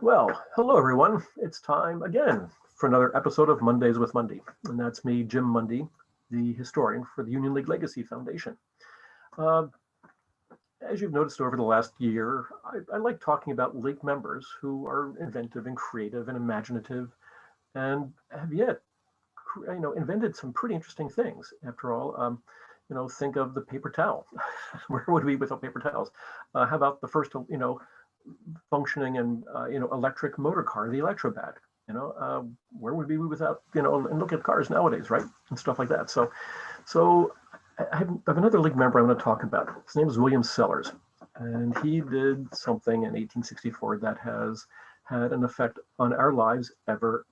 Well, hello everyone. It's time again for another episode of Mondays with Mundy. And that's me, Jim Mundy, the historian for the Union League Legacy Foundation. As you've noticed over the last year, I like talking about League members who are inventive and creative and imaginative and have yet invented some pretty interesting things. After all, think of the paper towel. Where would we be without paper towels? How about the first, functioning and electric motor car, the Electrobag? Where would we be without and look at cars nowadays, right, and stuff like that. So I have another League member I want to talk about. His name is William Sellers, and he did something in 1864 that has had an effect on our lives ever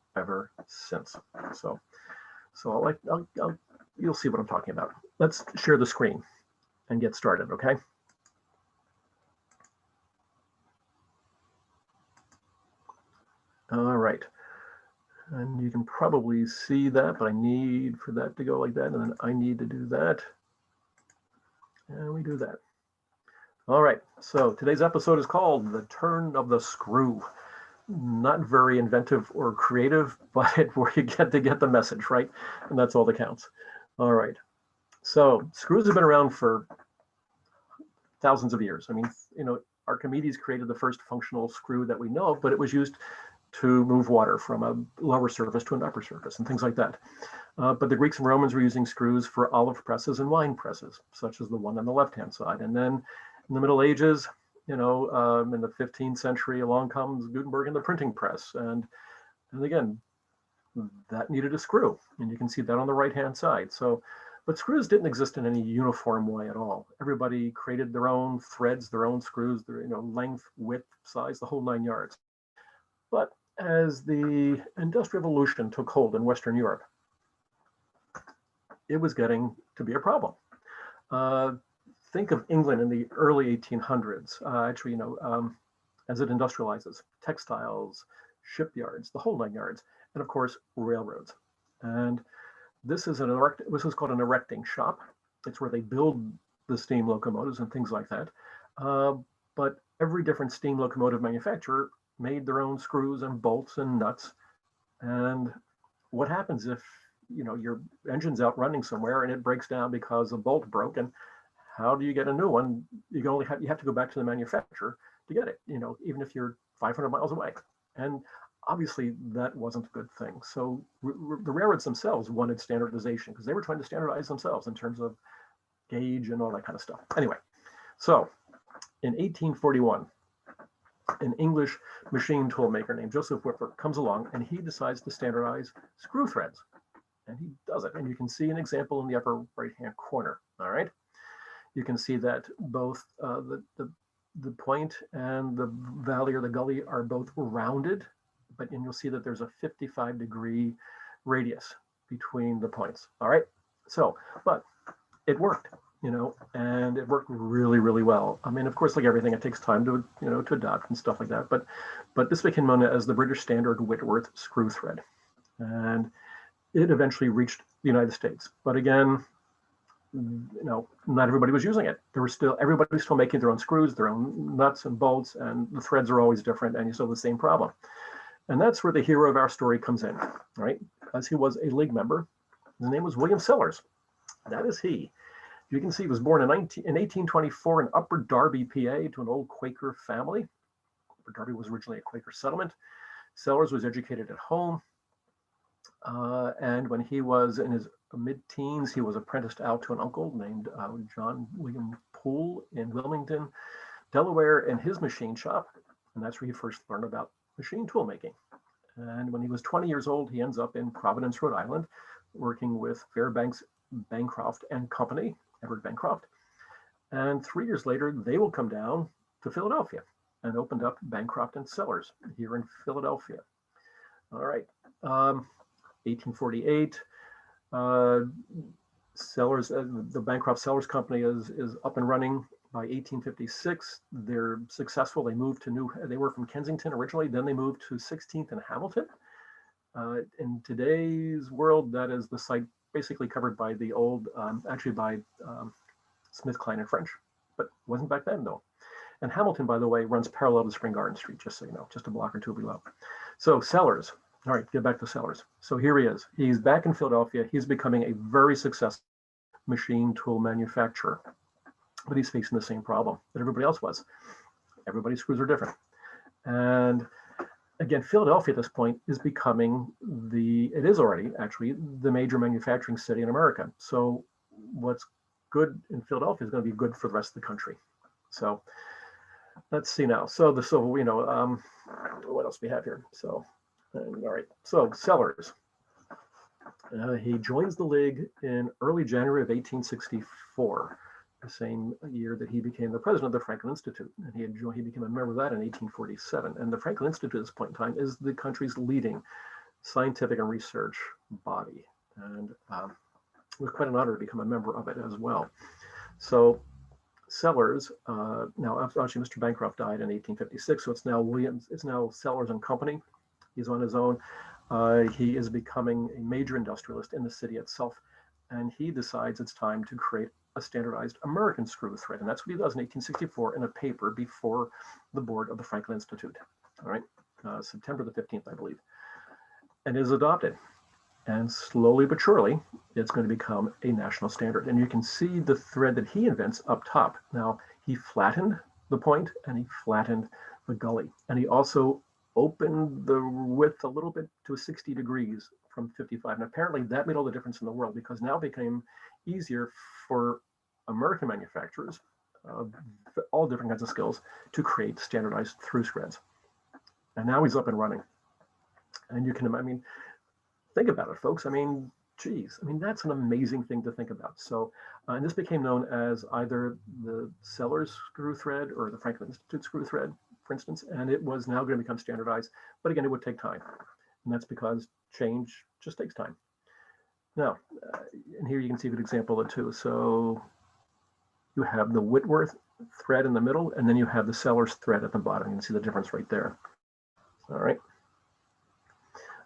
since. So you'll see what I'm talking about. Let's share the screen and get started, okay? All right. And you can probably see that, but I need for that to go like that, and then I need to do that. And we do that. All right, so today's episode is called The Turn of the Screw. Not very inventive or creative, but where you get to get the message, right? And that's all that counts. All right, so screws have been around for thousands of years. I mean, Archimedes created the first functional screw that we know of, but it was used to move water from a lower surface to an upper surface and things like that. But the Greeks and Romans were using screws for olive presses and wine presses, such as the one on the left-hand side. And then in the Middle Ages, in the 15th century, along comes Gutenberg and the printing press. And again, that needed a screw. And you can see that on the right-hand side. But screws didn't exist in any uniform way at all. Everybody created their own threads, their own screws, their length, width, size, the whole 9 yards. But as the Industrial Revolution took hold in Western Europe, it was getting to be a problem. Think of England in the early 1800s, as it industrializes, textiles, shipyards, the whole 9 yards, and of course, railroads. And this is called an erecting shop. It's where they build the steam locomotives and things like that. But every different steam locomotive manufacturer made their own screws and bolts and nuts. And what happens if your engine's out running somewhere and it breaks down because a bolt broke? And how do you get a new one? You have to go back to the manufacturer to get it, even if you're 500 miles away. And obviously that wasn't a good thing. So the railroads themselves wanted standardization because they were trying to standardize themselves in terms of gauge and all that kind of stuff. Anyway, so in 1841, an English machine tool maker named Joseph Whipper comes along and he decides to standardize screw threads. And he does it. And you can see an example in the upper right-hand corner. All right. You can see that both the point and the valley or the gully are both rounded, and you'll see that there's a 55-degree radius between the points. All right. So, but it worked. And it worked really, really well. I mean, of course, like everything, it takes time to, to adopt and stuff like that. But this became known as the British Standard Whitworth screw thread. And it eventually reached the United States. But again, not everybody was using it. Everybody was still making their own screws, their own nuts and bolts, and the threads are always different, and you still have the same problem. And that's where the hero of our story comes in, right? As he was a League member, his name was William Sellers. That is he. You can see he was born in 1824 in Upper Darby, PA, to an old Quaker family. Upper Darby was originally a Quaker settlement. Sellers was educated at home. And when he was in his mid-teens, he was apprenticed out to an uncle named John William Poole in Wilmington, Delaware, in his machine shop. And that's where he first learned about machine tool making. And when he was 20 years old, he ends up in Providence, Rhode Island, working with Fairbanks, Bancroft and Company, Edward Bancroft. And 3 years later, they will come down to Philadelphia and opened up Bancroft and Sellers here in Philadelphia. All right. 1848, Sellers, the Bancroft Sellers Company is up and running. By 1856, they're successful. They were from Kensington originally, then they moved to 16th and Hamilton. In today's world, that is the site basically covered by the old, by Smith, Klein and French, but wasn't back then though. And Hamilton, by the way, runs parallel to Spring Garden Street, just so you know, just a block or two below. So Sellers, all right, get back to Sellers. So here he is. He's back in Philadelphia. He's becoming a very successful machine tool manufacturer, but he's facing the same problem that everybody else was. Everybody's screws are different. And again, Philadelphia at this point is becoming it is already actually the major manufacturing city in America. So what's good in Philadelphia is going to be good for the rest of the country. So let's see now. So what else do we have here? So, all right. So Sellers, he joins the League in early January of 1864, the same year that he became the president of the Franklin Institute. And he became a member of that in 1847. And the Franklin Institute at this point in time is the country's leading scientific and research body. And it was quite an honor to become a member of it as well. So Sellers, now actually Mr. Bancroft died in 1856, so it's now Sellers and Company. He's on his own. He is becoming a major industrialist in the city itself, and he decides it's time to create a standardized American screw thread, and that's what he does in 1864 in a paper before the board of the Franklin Institute. All right, September the 15th, I believe, and is adopted. And slowly but surely, it's going to become a national standard. And you can see the thread that he invents up top. Now, he flattened the point and he flattened the gully. And he also opened the width a little bit to 60 degrees from 55. And apparently that made all the difference in the world, because now it became easier for American manufacturers, all different kinds of skills, to create standardized through threads. And now he's up and running. And you can, think about it, folks. Geez, that's an amazing thing to think about. So, and this became known as either the Sellers screw thread or the Franklin Institute screw thread, for instance, and it was now going to become standardized. But again, it would take time. And that's because change just takes time. Now, and here you can see a good example of it too. So you have the Whitworth thread in the middle, and then you have the Sellers thread at the bottom. You can see the difference right there. All right.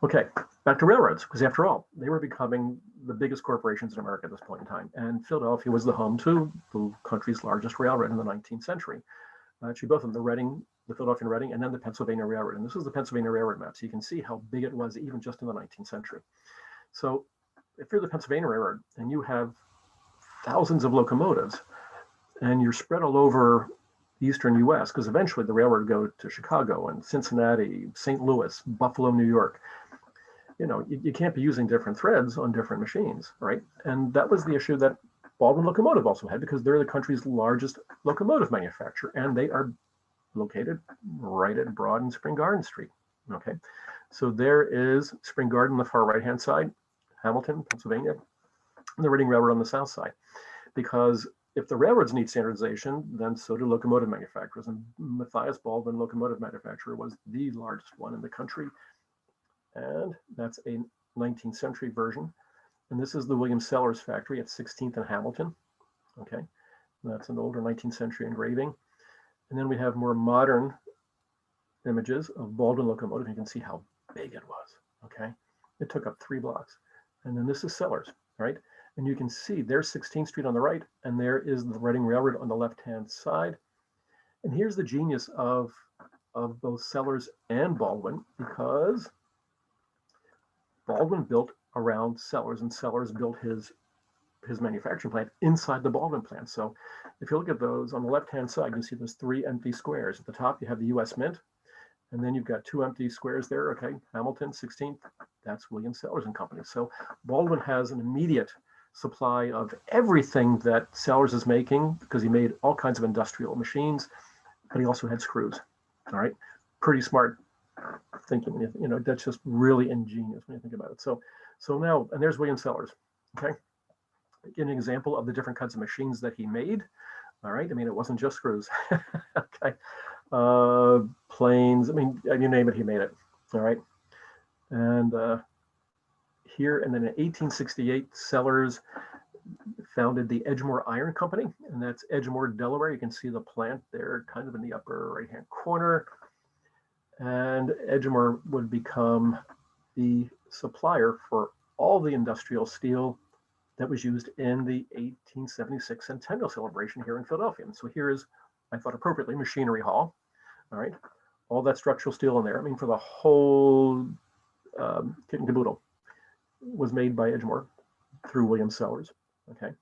Okay, back to railroads, because after all, they were becoming the biggest corporations in America at this point in time. And Philadelphia was the home to the country's largest railroad in the 19th century. Actually, both of them, the Philadelphia and Reading, and then the Pennsylvania Railroad. And this is the Pennsylvania Railroad map. So you can see how big it was even just in the 19th century. So if you're the Pennsylvania Railroad and you have thousands of locomotives and you're spread all over the eastern US, because eventually the railroad would go to Chicago and Cincinnati, St. Louis, Buffalo, New York. You can't be using different threads on different machines, right? And that was the issue that Baldwin Locomotive also had, because they're the country's largest locomotive manufacturer, and they are located right at Broad and Spring Garden Street, okay? So there is Spring Garden on the far right-hand side, Hamilton, Pennsylvania, and the Reading Railroad on the south side. Because if the railroads need standardization, then so do locomotive manufacturers. And Matthias Baldwin Locomotive Manufacturer was the largest one in the country. And that's a 19th century version. And this is the William Sellers factory at 16th and Hamilton. Okay, that's an older 19th century engraving. And then we have more modern images of Baldwin Locomotive. You can see how big it was, okay? It took up 3 blocks. And then this is Sellers, right? And you can see there's 16th Street on the right, and there is the Reading Railroad on the left-hand side. And here's the genius of both Sellers and Baldwin, because Baldwin built around Sellers, and Sellers built his manufacturing plant inside the Baldwin plant. So if you look at those on the left-hand side, you see there's 3 empty squares. At the top, you have the U.S. Mint, and then you've got 2 empty squares there. Okay, Hamilton, 16th, that's William Sellers and Company. So Baldwin has an immediate supply of everything that Sellers is making, because he made all kinds of industrial machines, but he also had screws. All right, pretty smart thinking. That's just really ingenious when you think about it. So now, and there's William Sellers. Okay, an example of the different kinds of machines that he made. All right, it wasn't just screws. Okay, planes. You name it, he made it. All right, and here, and then in 1868, Sellers founded the Edgemoor Iron Company, and that's Edgemoor, Delaware. You can see the plant there, kind of in the upper right-hand corner. And Edgemoor would become the supplier for all the industrial steel that was used in the 1876 centennial celebration here in Philadelphia. And so here is I thought appropriately, machinery hall. All right, all that structural steel in there. I mean, for the whole kit and caboodle was made by Edgemoor through William Sellers. Okay,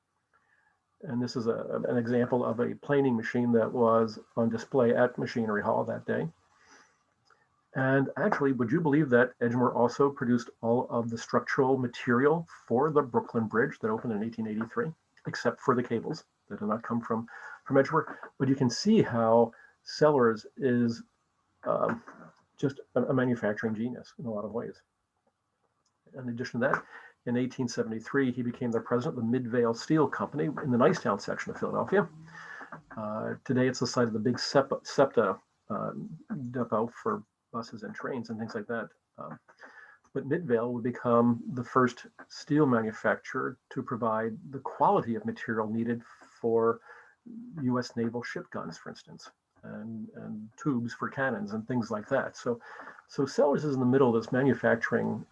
and this is an example of a planing machine that was on display at Machinery Hall that day. And actually, would you believe that Edgemoor also produced all of the structural material for the Brooklyn Bridge that opened in 1883, except for the cables that did not come from Edgemoor? But you can see how Sellers is just a manufacturing genius in a lot of ways. In addition to that, in 1873, he became the president of the Midvale Steel Company in the Nicetown section of Philadelphia. Today, it's the site of the big SEPTA depot for buses and trains and things like that. But Midvale would become the first steel manufacturer to provide the quality of material needed for U.S. naval ship guns, for instance, and tubes for cannons and things like that. So Sellers is in the middle of this manufacturing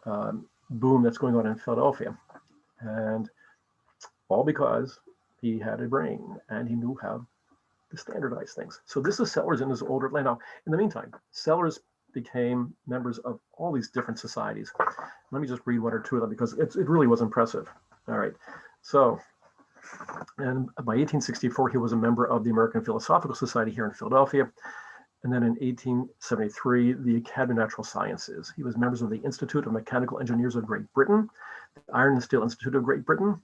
boom that's going on in Philadelphia, and all because he had a brain and he knew how to standardize things. So this is Sellers in his older land. Now, in the meantime, Sellers became members of all these different societies. Let me just read one or two of them because it really was impressive. All right. So, and by 1864, he was a member of the American Philosophical Society here in Philadelphia. And then in 1873, the Academy of Natural Sciences. He was members of the Institute of Mechanical Engineers of Great Britain, the Iron and Steel Institute of Great Britain.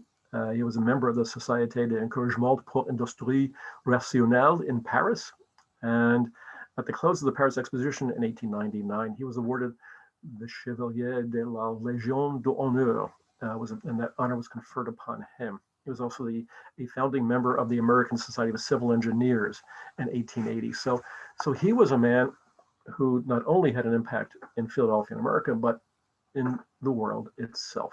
He was a member of the Société d'Encouragement pour l'Industrie Rationnelle in Paris. And at the close of the Paris Exposition in 1899, he was awarded the Chevalier de la Légion d'Honneur, and that honor was conferred upon him. He was also a founding member of the American Society of Civil Engineers in 1880. So he was a man who not only had an impact in Philadelphia and America, but in the world itself.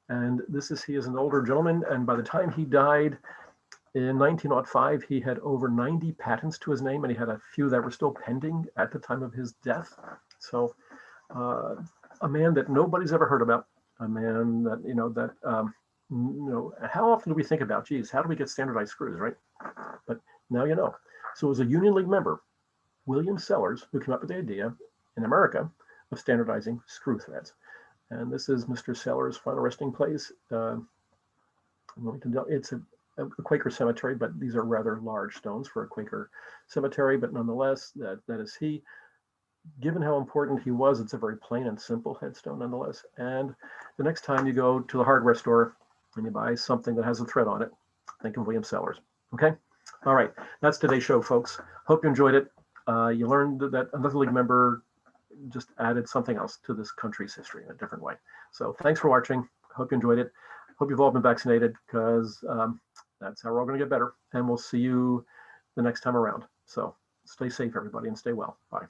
And he is an older gentleman, and by the time he died, in 1905, he had over 90 patents to his name, and he had a few that were still pending at the time of his death. So a man that nobody's ever heard about, a man that, how often do we think about, geez, how do we get standardized screws, right? But now you know. So it was a Union League member, William Sellers, who came up with the idea in America of standardizing screw threads. And this is Mr. Sellers' final resting place. It's a Quaker cemetery, but these are rather large stones for a Quaker cemetery, but nonetheless, that is he. Given how important he was, it's a very plain and simple headstone nonetheless. And the next time you go to the hardware store and you buy something that has a thread on it, think of William Sellers. Okay? All right. That's today's show, folks. Hope you enjoyed it. You learned that another league member just added something else to this country's history in a different way. So thanks for watching. Hope you enjoyed it. Hope you've all been vaccinated, because that's how we're all going to get better. And we'll see you the next time around. So stay safe, everybody, and stay well. Bye.